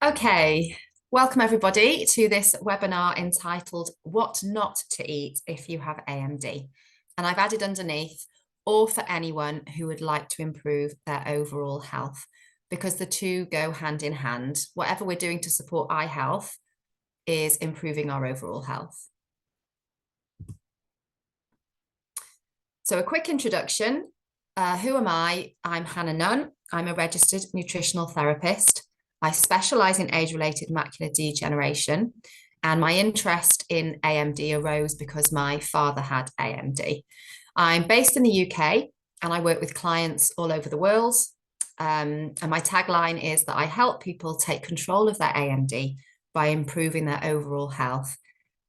Okay, welcome everybody to this webinar entitled What Not to Eat If You Have AMD. And I've added underneath, or for anyone who would like to improve their overall health, because the two go hand in hand. Whatever we're doing to support eye health is improving our overall health. So a quick introduction. Who am I? I'm Hannah Nunn. I'm a registered nutritional therapist. I specialise in age-related macular degeneration, and my interest in AMD arose because my father had AMD. I'm based in the UK, and I work with clients all over the world. And my tagline is that I help people take control of their AMD by improving their overall health,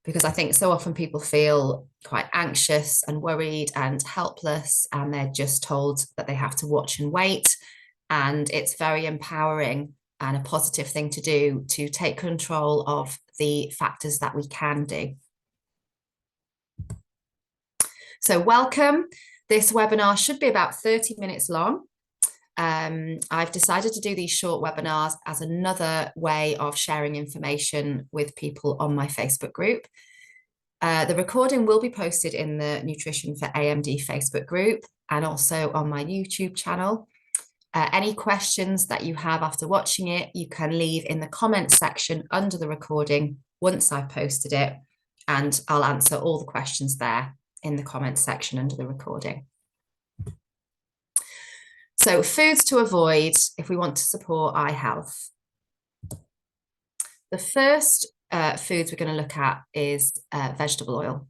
because I think so often people feel quite anxious and worried and helpless, and they're just told that they have to watch and wait. And it's very empowering and a positive thing to do to take control of the factors that we can do. So welcome. This webinar should be about 30 minutes long. I've decided to do these short webinars as another way of sharing information with people on my Facebook group. The recording will be posted in the Nutrition for AMD Facebook group and also on my YouTube channel. Any questions that you have after watching it, you can leave in the comments section under the recording once I've posted it, and I'll answer all the questions there in the comments section under the recording. So, foods to avoid if we want to support eye health. The first foods we're going to look at is vegetable oil.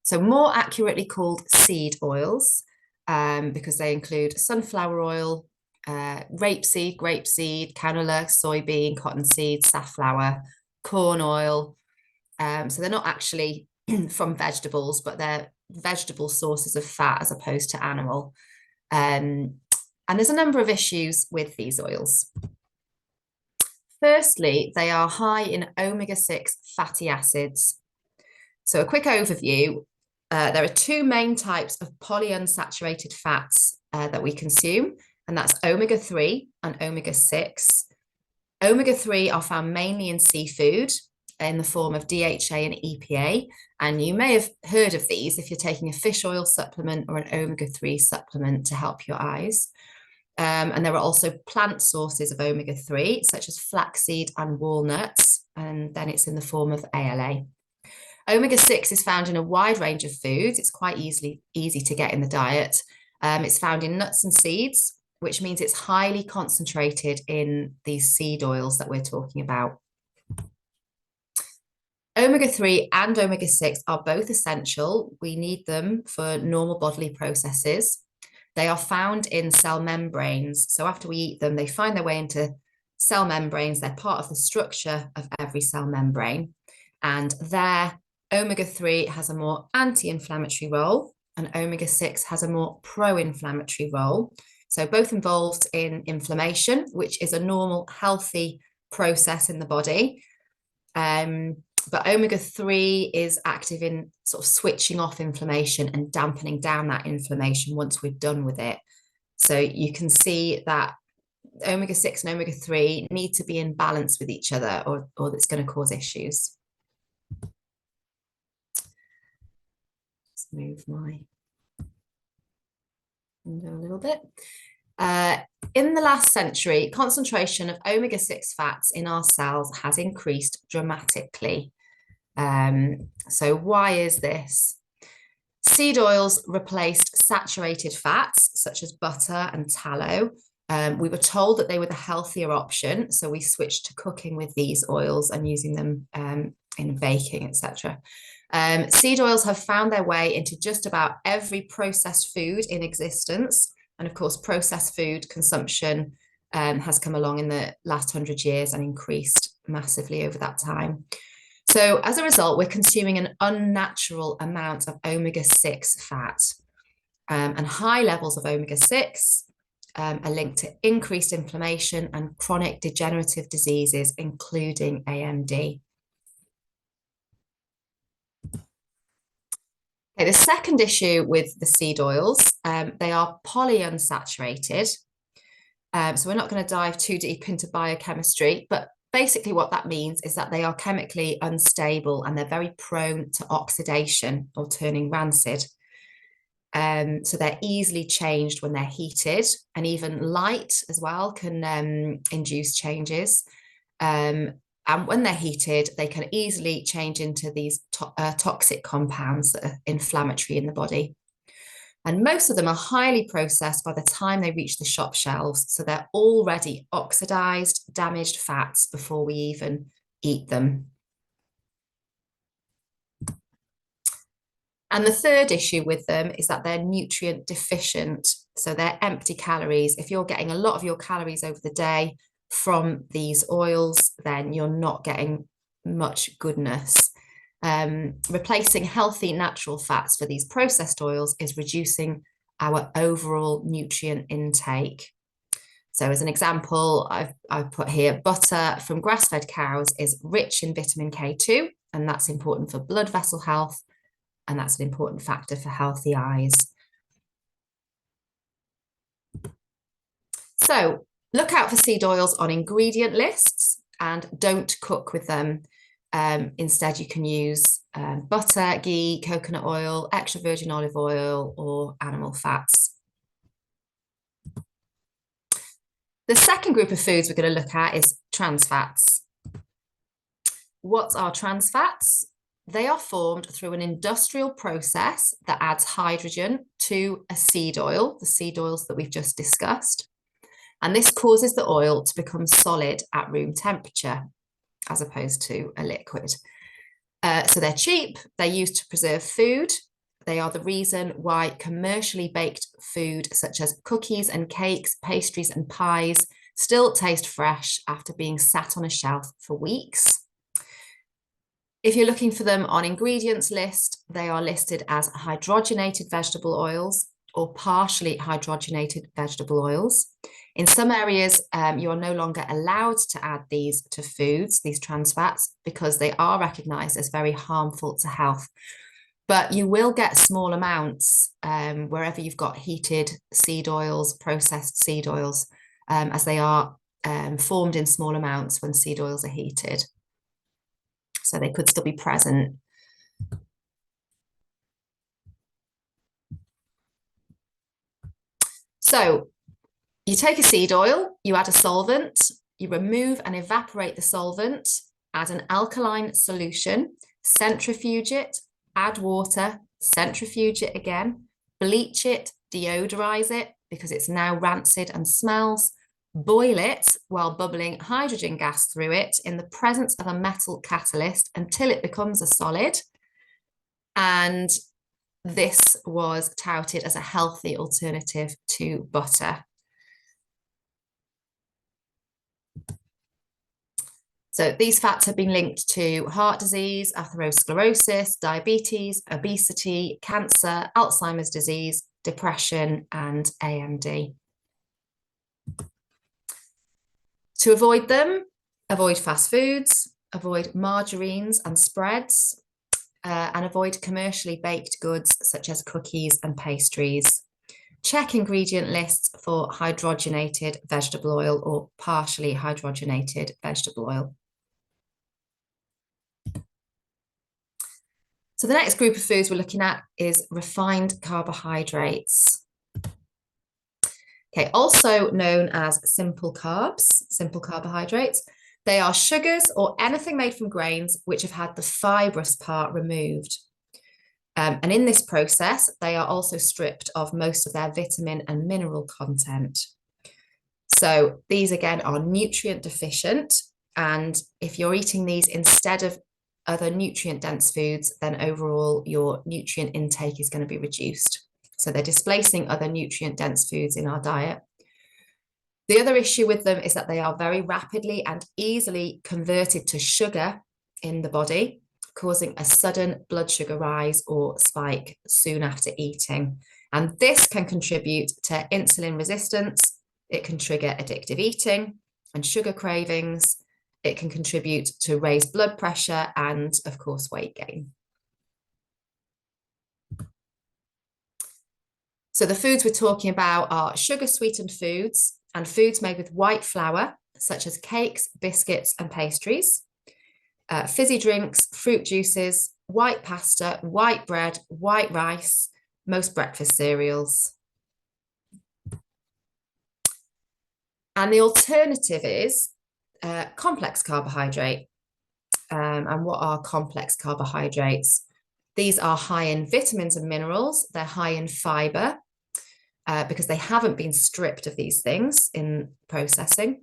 So more accurately called seed oils, because they include sunflower oil, rapeseed, grapeseed, canola, soybean, cottonseed, safflower, corn oil. So they're not actually from vegetables, but they're vegetable sources of fat as opposed to animal. And there's a number of issues with these oils. Firstly, they are high in omega-6 fatty acids. So a quick overview. There are two main types of polyunsaturated fats that we consume, and that's omega-3 and omega-6. Omega-3 are found mainly in seafood in the form of DHA and EPA, and you may have heard of these if you're taking a fish oil supplement or an omega-3 supplement to help your eyes. And there are also plant sources of omega-3, such as flaxseed and walnuts, and then it's in the form of ALA. Omega-6 is found in a wide range of foods. It's quite easy to get in the diet. It's found in nuts and seeds, which means it's highly concentrated in these seed oils that we're talking about. Omega-3 and omega-6 are both essential. We need them for normal bodily processes. They are found in cell membranes. So after we eat them, they find their way into cell membranes. They're part of the structure of every cell membrane. And there, omega-3 has a more anti-inflammatory role, and omega-6 has a more pro-inflammatory role. So both involved in inflammation, which is a normal, healthy process in the body. But omega-3 is active in sort of switching off inflammation and dampening down that inflammation once we're done with it. So you can see that omega-6 and omega-3 need to be in balance with each other, or it's going to cause issues. Let's move my window a little bit. In the last century, concentration of omega-6 fats in our cells has increased dramatically. So why is this? Seed oils replaced saturated fats, such as butter and tallow. We were told that they were the healthier option, so we switched to cooking with these oils and using them in baking, etc. Seed oils have found their way into just about every processed food in existence. And of course, processed food consumption has come along in the last 100 years and increased massively over that time. So as a result, we're consuming an unnatural amount of omega-6 fat. And high levels of omega-6 are linked to increased inflammation and chronic degenerative diseases, including AMD. Okay, the second issue with the seed oils, they are polyunsaturated. So we're not going to dive too deep into biochemistry, but basically what that means is that they are chemically unstable and they're very prone to oxidation or turning rancid. So they're easily changed when they're heated, and even light as well can induce changes. And when they're heated, they can easily change into these toxic compounds that are inflammatory in the body. And most of them are highly processed by the time they reach the shop shelves. So they're already oxidized, damaged fats before we even eat them. And the third issue with them is that they're nutrient deficient. So they're empty calories. If you're getting a lot of your calories over the day from these oils, then you're not getting much goodness. Replacing healthy natural fats for these processed oils is reducing our overall nutrient intake. So as an example, I've put here butter from grass-fed cows is rich in vitamin K2, and that's important for blood vessel health, and that's an important factor for healthy eyes. So look out for seed oils on ingredient lists and don't cook with them. Instead, you can use butter, ghee, coconut oil, extra virgin olive oil, or animal fats. The second group of foods we're going to look at is trans fats. What are trans fats? They are formed through an industrial process that adds hydrogen to a seed oil, the seed oils that we've just discussed. And this causes the oil to become solid at room temperature, as opposed to a liquid. So they're cheap, they're used to preserve food. They are the reason why commercially baked food, such as cookies and cakes, pastries and pies, still taste fresh after being sat on a shelf for weeks. If you're looking for them on ingredients list, they are listed as hydrogenated vegetable oils or partially hydrogenated vegetable oils. In some areas, you are no longer allowed to add these to foods, these trans fats, because they are recognized as very harmful to health. But you will get small amounts wherever you've got heated seed oils, processed seed oils, as they are formed in small amounts when seed oils are heated. So they could still be present. So you take a seed oil, you add a solvent, you remove and evaporate the solvent, add an alkaline solution, centrifuge it, add water, centrifuge it again, bleach it, deodorize it because it's now rancid and smells, boil it while bubbling hydrogen gas through it in the presence of a metal catalyst until it becomes a solid. And this was touted as a healthy alternative to butter. So these fats have been linked to heart disease, atherosclerosis, diabetes, obesity, cancer, Alzheimer's disease, depression, and AMD. To avoid them, avoid fast foods, avoid margarines and spreads, and avoid commercially baked goods such as cookies and pastries. Check ingredient lists for hydrogenated vegetable oil or partially hydrogenated vegetable oil. So the next group of foods we're looking at is refined carbohydrates. Okay, also known as simple carbs, simple carbohydrates. They are sugars or anything made from grains which have had the fibrous part removed. And in this process, they are also stripped of most of their vitamin and mineral content. So these again are nutrient deficient. And if you're eating these instead of other nutrient dense foods, then overall your nutrient intake is going to be reduced. So they're displacing other nutrient dense foods in our diet. The other issue with them is that they are very rapidly and easily converted to sugar in the body, causing a sudden blood sugar rise or spike soon after eating. And this can contribute to insulin resistance. It can trigger addictive eating and sugar cravings. It can contribute to raised blood pressure and, of course, weight gain. So the foods we're talking about are sugar-sweetened foods, and foods made with white flour, such as cakes, biscuits, and pastries, fizzy drinks, fruit juices, white pasta, white bread, white rice, most breakfast cereals. And the alternative is complex carbohydrate. And what are complex carbohydrates? These are high in vitamins and minerals. They're high in fiber because they haven't been stripped of these things in processing.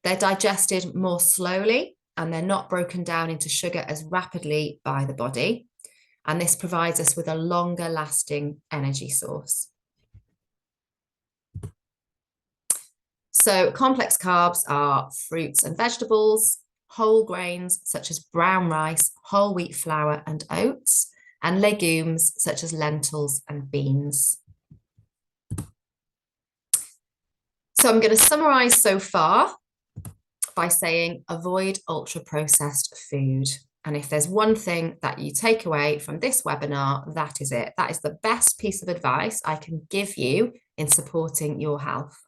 They're digested more slowly and they're not broken down into sugar as rapidly by the body. And this provides us with a longer lasting energy source. So complex carbs are fruits and vegetables, whole grains such as brown rice, whole wheat flour and oats, and legumes such as lentils and beans. So I'm going to summarize so far by saying avoid ultra-processed food. And if there's one thing that you take away from this webinar, that is it. That is the best piece of advice I can give you in supporting your health.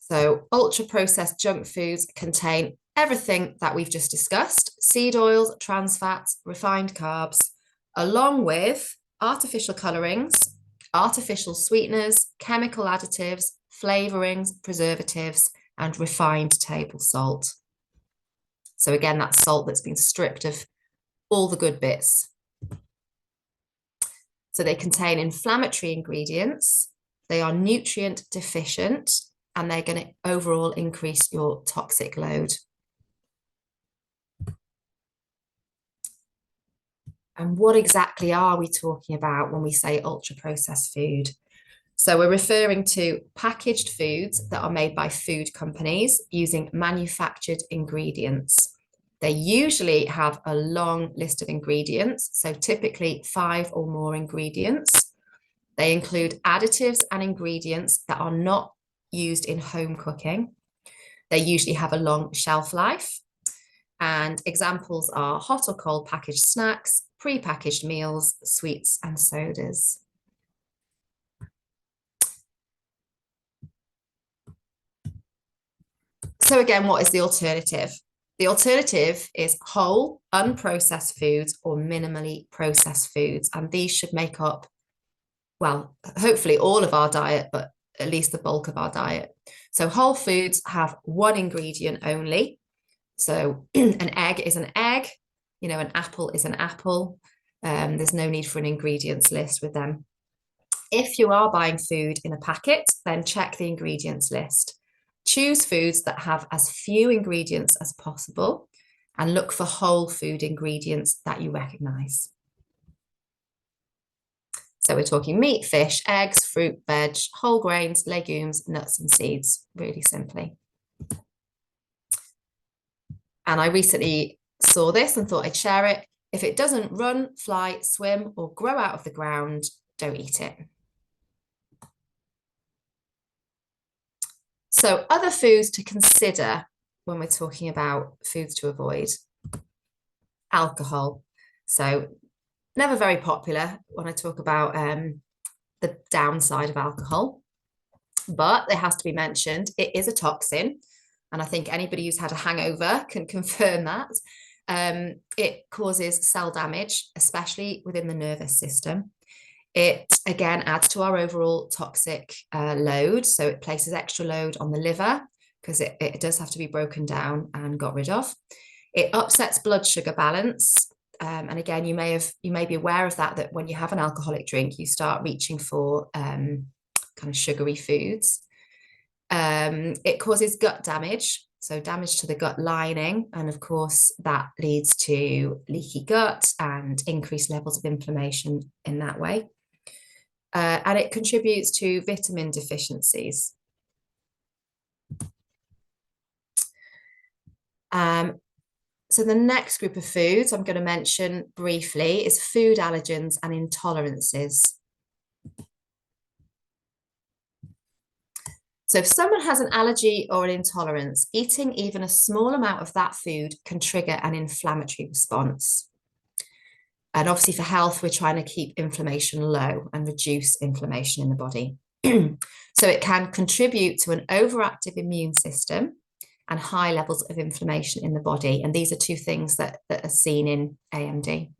So ultra-processed junk foods contain everything that we've just discussed: seed oils, trans fats, refined carbs, along with artificial colorings, artificial sweeteners, chemical additives, flavorings, preservatives, and refined table salt. So again, that's salt that's been stripped of all the good bits. So they contain inflammatory ingredients, they are nutrient deficient, and they're going to overall increase your toxic load. And what exactly are we talking about when we say ultra-processed food? So we're referring to packaged foods that are made by food companies using manufactured ingredients. They usually have a long list of ingredients, so typically 5 or more ingredients. They include additives and ingredients that are not used in home cooking. They usually have a long shelf life. And examples are hot or cold packaged snacks, pre-packaged meals, sweets and sodas. So again, what is the alternative? The alternative is whole, unprocessed foods or minimally processed foods. And these should make up, well, hopefully all of our diet, but at least the bulk of our diet. So whole foods have one ingredient only. So an egg is an egg, you know, an apple is an apple. There's no need for an ingredients list with them. If you are buying food in a packet, then check the ingredients list. Choose foods that have as few ingredients as possible and look for whole food ingredients that you recognize. So we're talking meat, fish, eggs, fruit, veg, whole grains, legumes, nuts and seeds, really simply. And I recently saw this and thought I'd share it. If it doesn't run, fly, swim, or grow out of the ground, don't eat it. So other foods to consider when we're talking about foods to avoid. Alcohol. So never very popular when I talk about the downside of alcohol, but it has to be mentioned. It is a toxin. And I think anybody who's had a hangover can confirm that. It causes cell damage, especially within the nervous system. It, again, adds to our overall toxic load. So it places extra load on the liver because it does have to be broken down and got rid of. It upsets blood sugar balance. And again, you may be aware of that when you have an alcoholic drink, you start reaching for kind of sugary foods. It causes gut damage, so damage to the gut lining, and of course that leads to leaky gut and increased levels of inflammation in that way. And it contributes to vitamin deficiencies. So the next group of foods I'm going to mention briefly is food allergens and intolerances. So if someone has an allergy or an intolerance, eating even a small amount of that food can trigger an inflammatory response. And obviously for health, we're trying to keep inflammation low and reduce inflammation in the body. So it can contribute to an overactive immune system and high levels of inflammation in the body. And these are two things that are seen in AMD.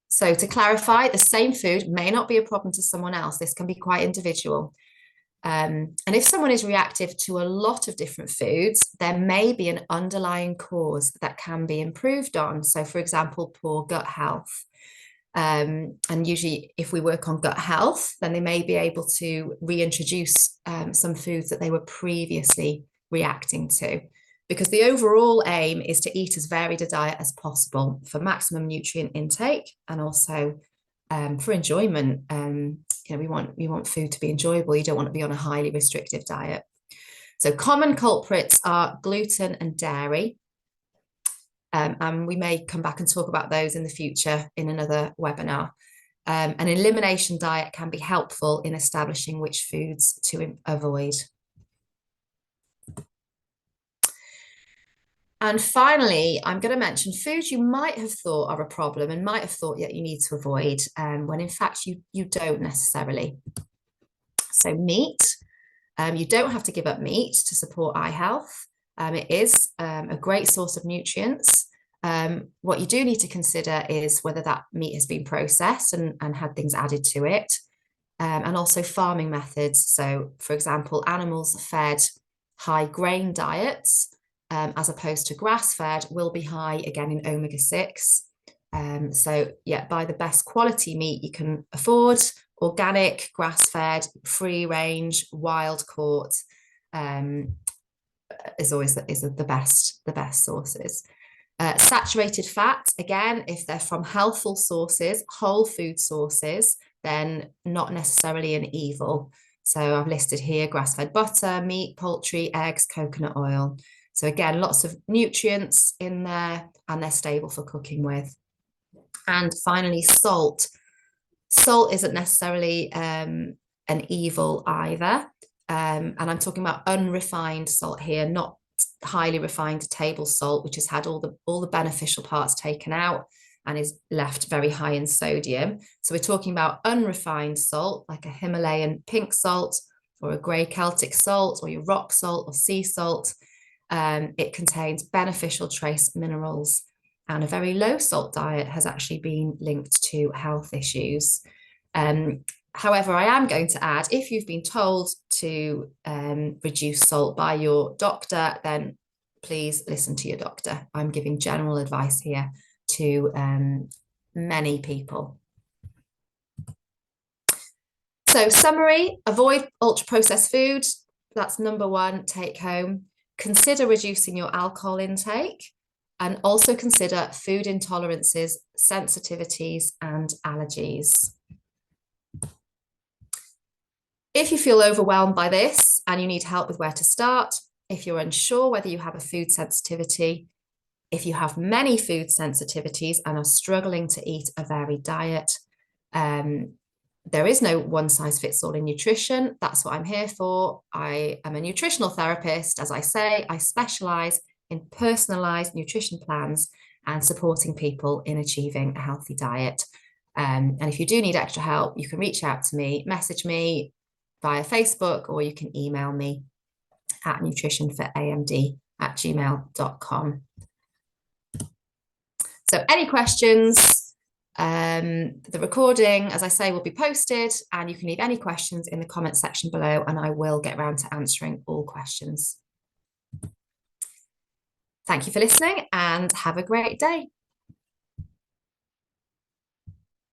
So to clarify, the same food may not be a problem to someone else. This can be quite individual. And if someone is reactive to a lot of different foods, there may be an underlying cause that can be improved on. So, for example, poor gut health. And usually, if we work on gut health, then they may be able to reintroduce some foods that they were previously reacting to. Because the overall aim is to eat as varied a diet as possible for maximum nutrient intake and also for enjoyment. We want food to be enjoyable. You don't want to be on a highly restrictive diet. So common culprits are gluten and dairy. And we may come back and talk about those in the future in another webinar. An elimination diet can be helpful in establishing which foods to avoid. And finally, I'm going to mention foods you might have thought are a problem and might have thought that you need to avoid, when in fact you don't necessarily. So meat, you don't have to give up meat to support eye health. It is a great source of nutrients. What you do need to consider is whether that meat has been processed and had things added to it, and also farming methods. So, for example, animals fed high grain diets as opposed to grass-fed will be high again in omega-6. So yeah, buy the best quality meat you can afford, organic, grass-fed, free range, wild caught, is always the best sources. Saturated fats, again, if they're from healthful sources, whole food sources, then not necessarily an evil. So I've listed here grass-fed butter, meat, poultry, eggs, coconut oil. So again, lots of nutrients in there and they're stable for cooking with. And finally, salt. Salt isn't necessarily an evil either. And I'm talking about unrefined salt here, not highly refined table salt, which has had all the beneficial parts taken out and is left very high in sodium. So we're talking about unrefined salt, like a Himalayan pink salt or a grey Celtic salt or your rock salt or sea salt. It contains beneficial trace minerals, and a very low salt diet has actually been linked to health issues. However, I am going to add, if you've been told to reduce salt by your doctor, then please listen to your doctor. I'm giving general advice here to many people. So summary, avoid ultra-processed food. That's number one, take home. Consider reducing your alcohol intake and also consider food intolerances, sensitivities, and allergies. If you feel overwhelmed by this and you need help with where to start, if you're unsure whether you have a food sensitivity, if you have many food sensitivities and are struggling to eat a varied diet, there is no one size fits all in nutrition. That's what I'm here for. I am a nutritional therapist. As I say, I specialize in personalized nutrition plans and supporting people in achieving a healthy diet. And if you do need extra help, you can reach out to me, message me via Facebook, or you can email me at nutritionforamd@gmail.com. So any questions? The recording, as I say, will be posted, and you can leave any questions in the comment section below, and I will get around to answering all questions. Thank you for listening and have a great day.